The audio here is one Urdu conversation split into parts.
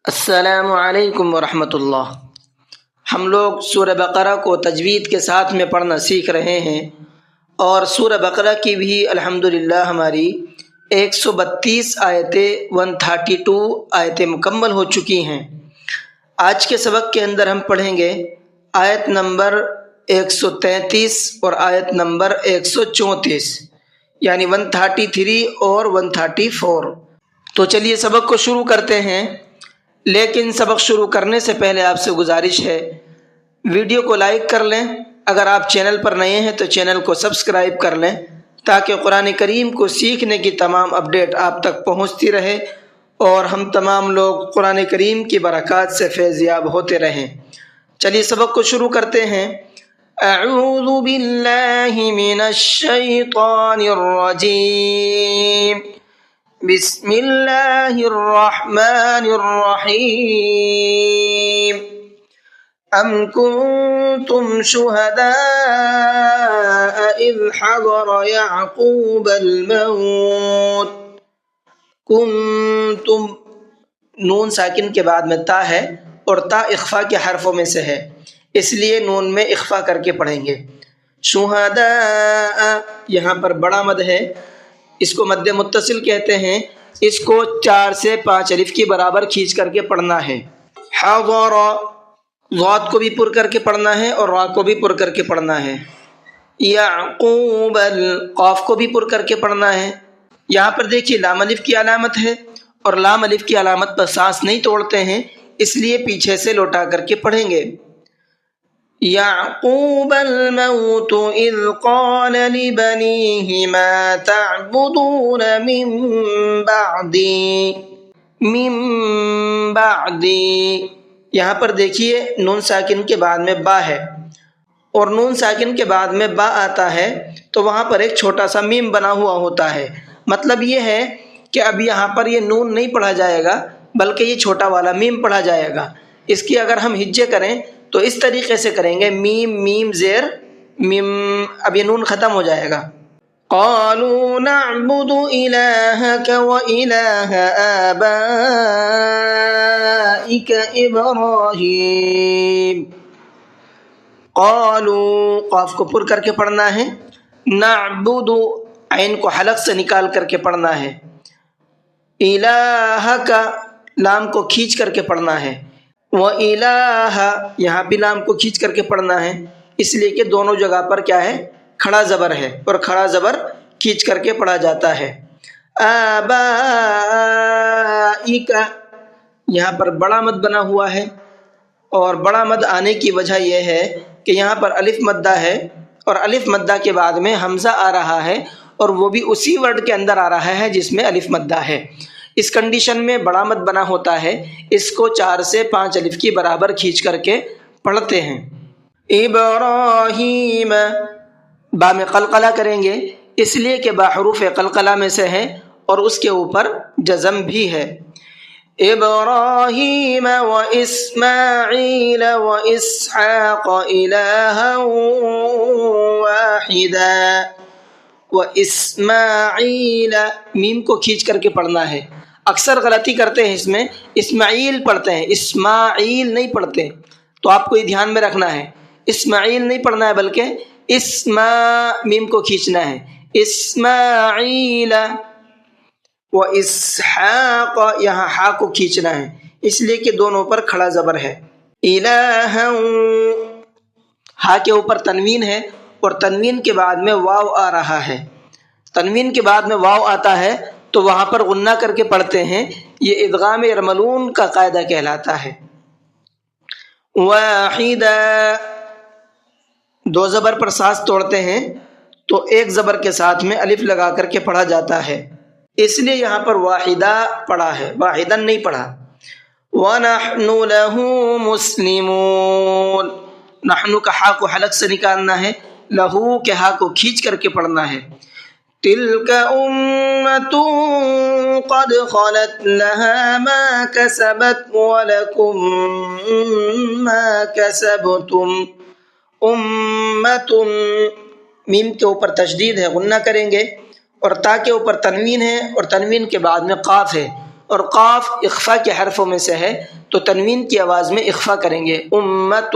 السلام علیکم ورحمۃ اللہ۔ ہم لوگ سورہ بقرہ کو تجوید کے ساتھ میں پڑھنا سیکھ رہے ہیں اور سورہ بقرہ کی بھی الحمدللہ ہماری 132 آیتیں 132 آیتیں مکمل ہو چکی ہیں۔ آج کے سبق کے اندر ہم پڑھیں گے آیت نمبر 133 اور آیت نمبر 134، یعنی 133 اور 134۔ تو چلیے سبق کو شروع کرتے ہیں، لیکن سبق شروع کرنے سے پہلے آپ سے گزارش ہے ویڈیو کو لائک کر لیں، اگر آپ چینل پر نئے ہیں تو چینل کو سبسکرائب کر لیں تاکہ قرآن کریم کو سیکھنے کی تمام اپڈیٹ آپ تک پہنچتی رہے اور ہم تمام لوگ قرآن کریم کی برکات سے فیض یاب ہوتے رہیں۔ چلیے سبق کو شروع کرتے ہیں۔ اعوذ باللہ من الشیطان الرجیم، بسم اللہ الرحمن الرحیم۔ ام کنتم شہداء اذ حضر یعقوب الموت۔ کنتم، نون ساکن کے بعد میں تا ہے اور تا اخفا کے حرفوں میں سے ہے، اس لیے نون میں اخفا کر کے پڑھیں گے۔ شہداء یہاں پر بڑا مد ہے، اس کو مد متصل کہتے ہیں، اس کو 4 سے 5 الف کے برابر کھینچ کر کے پڑھنا ہے۔ حضر، ضاد کو بھی پر کر کے پڑھنا ہے اور را کو بھی پر کر کے پڑھنا ہے۔ یعقوب، قاف کو بھی پر کر کے پڑھنا ہے۔ یہاں پر دیکھیے لام الف کی علامت ہے اور لام الف کی علامت پر سانس نہیں توڑتے ہیں، اس لیے پیچھے سے لوٹا کر کے پڑھیں گے۔ یعقوب الموت اذ قال لبنیہ ما تعبدون من بعدی، من بعدی، یہاں پر دیکھیے نون ساکن کے بعد میں با ہے اور نون ساکن کے بعد میں با آتا ہے تو وہاں پر ایک چھوٹا سا میم بنا ہوا ہوتا ہے، مطلب یہ ہے کہ اب یہاں پر یہ نون نہیں پڑھا جائے گا بلکہ یہ چھوٹا والا میم پڑھا جائے گا۔ اس کی اگر ہم ہجے کریں تو اس طریقے سے کریں گے، میم میم زیر میم، اب یہ نون ختم ہو جائے گا۔ قالوا نعبد الہک و الہ آبائک ابراہیم۔ قالوا، قاف کو پر کر کے پڑھنا ہے، نعبد، عین کو حلق سے نکال کر کے پڑھنا ہے، الہک، لام کو کھینچ کر کے پڑھنا ہے، وَإِلَٰهَ، یہاں بھی لام کو کھینچ کر کے پڑھنا ہے، اس لیے کہ دونوں جگہ پر کیا ہے، کھڑا زبر ہے اور کھڑا زبر کھینچ کر کے پڑھا جاتا ہے۔ آبائک، یہاں پر بڑا مد بنا ہوا ہے اور بڑا مد آنے کی وجہ یہ ہے کہ یہاں پر الف مدہ ہے اور الف مدہ کے بعد میں حمزہ آ رہا ہے اور وہ بھی اسی ورڈ کے اندر آ رہا ہے جس میں الف مدہ ہے۔ اس کنڈیشن میں بڑا مد بنا ہوتا ہے، اس کو 4 سے 5 الف کی برابر کھینچ کر کے پڑھتے ہیں۔ ابراہیم، با میں قلقلہ کریں گے اس لیے کہ با حروف قلقلہ میں سے ہے اور اس کے اوپر جزم بھی ہے۔ ابراہیم و اسماعیل و اسحاق الہا واحدا، و اسماعیل، میم کو کھینچ کر کے پڑھنا ہے۔ اکثر غلطی کرتے ہیں اس میں، اسماعیل پڑھتے ہیں، اسماعیل نہیں پڑھتے، تو آپ کو یہ دھیان میں رکھنا ہے، اسماعیل نہیں پڑھنا ہے بلکہ میم کو کھینچنا ہے، اسماعیل و اسحاق، یہاں ہا کو کھینچنا ہے اس لیے کہ دونوں پر کھڑا زبر ہے۔ الہا، ہا کے اوپر تنوین ہے اور تنوین کے بعد میں واو آ رہا ہے، تنوین کے بعد میں واو آتا ہے تو وہاں پر غنہ کر کے پڑھتے ہیں، یہ ادغام یرملون کا قاعدہ کہلاتا ہے۔ واحدہ، 2 زبر پر سانس توڑتے ہیں تو ایک زبر کے ساتھ میں الف لگا کر کے پڑھا جاتا ہے، اس لیے یہاں پر واحدہ پڑھا ہے، واحدن نہیں پڑھا۔ وَنَحْنُ لَهُ مُسْلِمُونَ، نحن کا ہا کو حلق سے نکالنا ہے، لہو کے ہا کو کھینچ کر کے پڑھنا ہے۔ تِلْكَ أُمَّةٌ قَدْ خَلَتْ لَهَا مَا كَسَبَتْ وَلَكُمْ مَا كَسَبْتُمْ۔ أُمَّةٌ، میم کے اوپر تشدید ہے، غنہ کریں گے اور تا کے اوپر تنوین ہے اور تنوین کے بعد میں قاف ہے اور قاف اخفا کے حرفوں میں سے ہے تو تنوین کی آواز میں اخفا کریں گے. امۃ.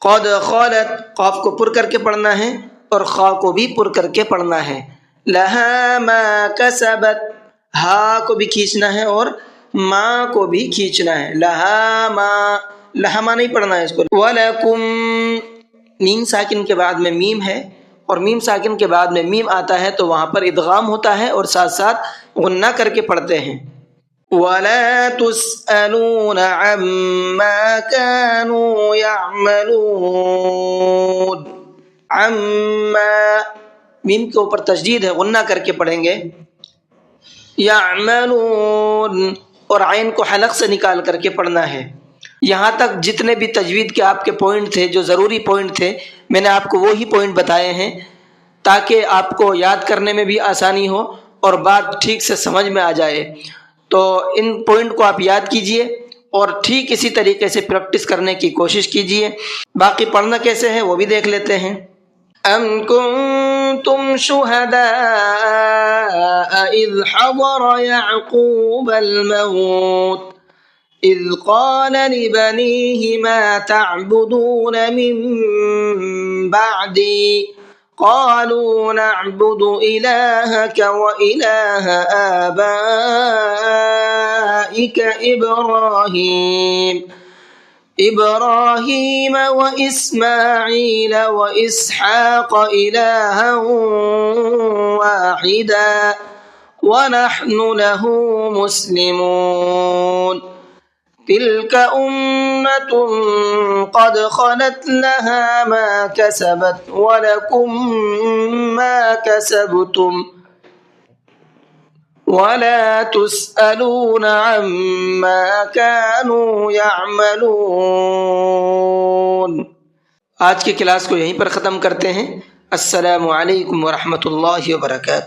قد خلت قاف کو پر کر کے پڑھنا ہے اور خا کو بھی پر کر کے پڑھنا ہے. لہا ما کسبت ہا کو بھی کھینچنا ہے اور ما کو بھی کھینچنا ہے. لہا ما نہیں پڑھنا ہے اس کو. وَلَكُمْ نین ساکن کے بعد میں میم ہے اور میم ساکن کے بعد میں میم آتا ہے تو وہاں پر ادغام ہوتا ہے اور ساتھ ساتھ غنہ کر کے پڑھتے ہیں. وَلَا تُسْأَلُونَ عَمَّا كَانُوا يَعْمَلُونَ. عَمَّا میم کے اوپر تشدید ہے غنہ کر کے پڑھیں گے. یعملون اور عین کو حلق سے نکال کر کے پڑھنا ہے. یہاں تک جتنے بھی تجوید کے آپ کے پوائنٹ تھے جو ضروری پوائنٹ تھے میں نے آپ کو وہی پوائنٹ بتائے ہیں تاکہ آپ کو یاد کرنے میں بھی آسانی ہو اور بات ٹھیک سے سمجھ میں آ جائے. تو ان پوائنٹ کو آپ یاد کیجئے اور ٹھیک اسی طریقے سے پریکٹس کرنے کی کوشش کیجئے. باقی پڑھنا کیسے ہے وہ بھی دیکھ لیتے ہیں. ام کنتم شہداء اذ حضر یعقوب الموت اذ قال لبنیہ ما تعبدون من بعدی قالوا نعبد إلهك وإله آبائك إبراهيم وإسماعيل وإسحاق إلها واحدا ونحن له مسلمون. تلك أمة قد خلت لها ما كسبت ولكم ما كسبتم ولا تسألون عما كانوا يعملون. آج کی کلاس کو یہیں پر ختم کرتے ہیں. السلام علیکم ورحمۃ اللہ وبرکاتہ.